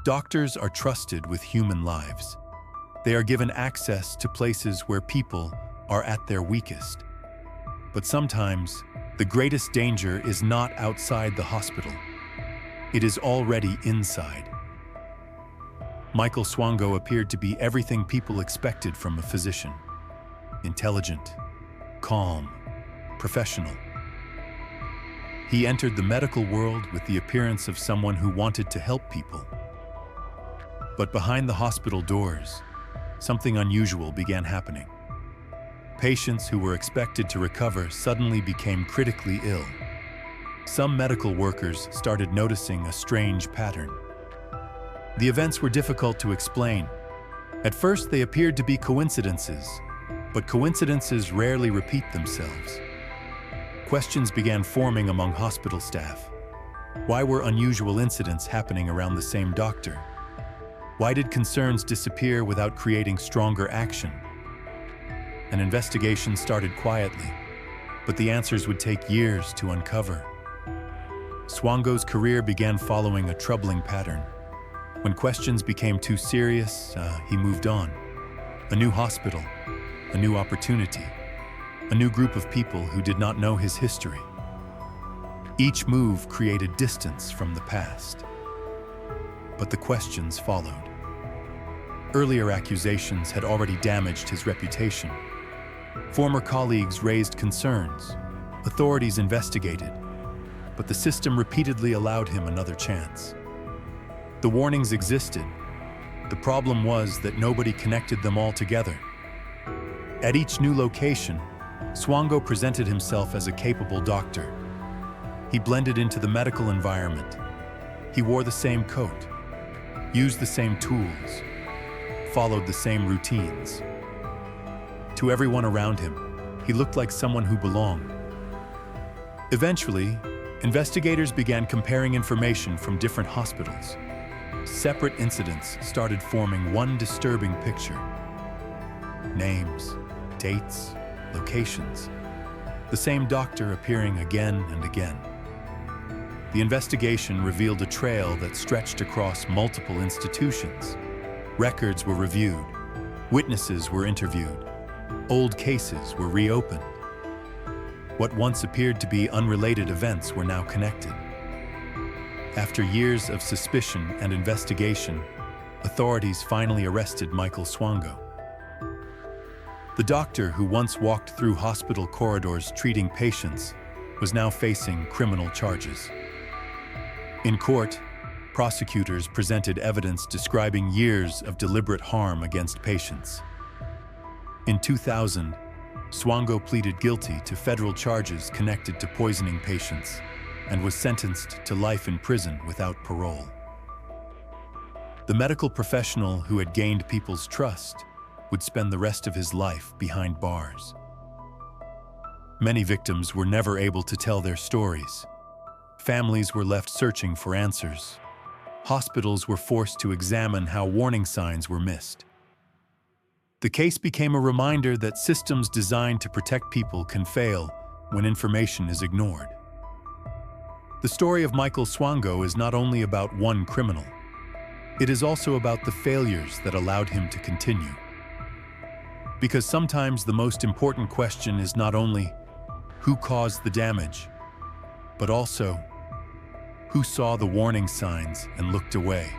Doctors are trusted with human lives. They are given access to places where people are at their weakest. But sometimes, the greatest danger is not outside the hospital. It is already inside. Michael Swango appeared to be everything people expected from a physician. Intelligent, calm, professional. He entered the medical world with the appearance of someone who wanted to help people. But behind the hospital doors, something unusual began happening. Patients who were expected to recover suddenly became critically ill. Some medical workers started noticing a strange pattern. The events were difficult to explain. At first, they appeared to be coincidences, but coincidences rarely repeat themselves. Questions began forming among hospital staff. Why were unusual incidents happening around the same doctor? Why did concerns disappear without creating stronger action? An investigation started quietly, but the answers would take years to uncover. Swango's career began following a troubling pattern. When questions became too serious, he moved on. A new hospital, a new opportunity, a new group of people who did not know his history. Each move created distance from the past. But the questions followed. Earlier accusations had already damaged his reputation. Former colleagues raised concerns. Authorities investigated. But the system repeatedly allowed him another chance. The warnings existed. The problem was that nobody connected them all together. At each new location, Swango presented himself as a capable doctor. He blended into the medical environment. He wore the same coat, used the same tools, followed the same routines. To everyone around him, he looked like someone who belonged. Eventually, investigators began comparing information from different hospitals. Separate incidents started forming one disturbing picture. Names, dates, locations. The same doctor appearing again and again. The investigation revealed a trail that stretched across multiple institutions. Records were reviewed. Witnesses were interviewed. Old cases were reopened. What once appeared to be unrelated events were now connected. After years of suspicion and investigation, authorities finally arrested Michael Swango. The doctor who once walked through hospital corridors treating patients was now facing criminal charges. In court, prosecutors presented evidence describing years of deliberate harm against patients. In 2000, Swango pleaded guilty to federal charges connected to poisoning patients and was sentenced to life in prison without parole. The medical professional who had gained people's trust would spend the rest of his life behind bars. Many victims were never able to tell their stories. Families were left searching for answers. Hospitals were forced to examine how warning signs were missed. The case became a reminder that systems designed to protect people can fail when information is ignored. The story of Michael Swango is not only about one criminal. It is also about the failures that allowed him to continue. Because sometimes the most important question is not only who caused the damage, but also who saw the warning signs and looked away.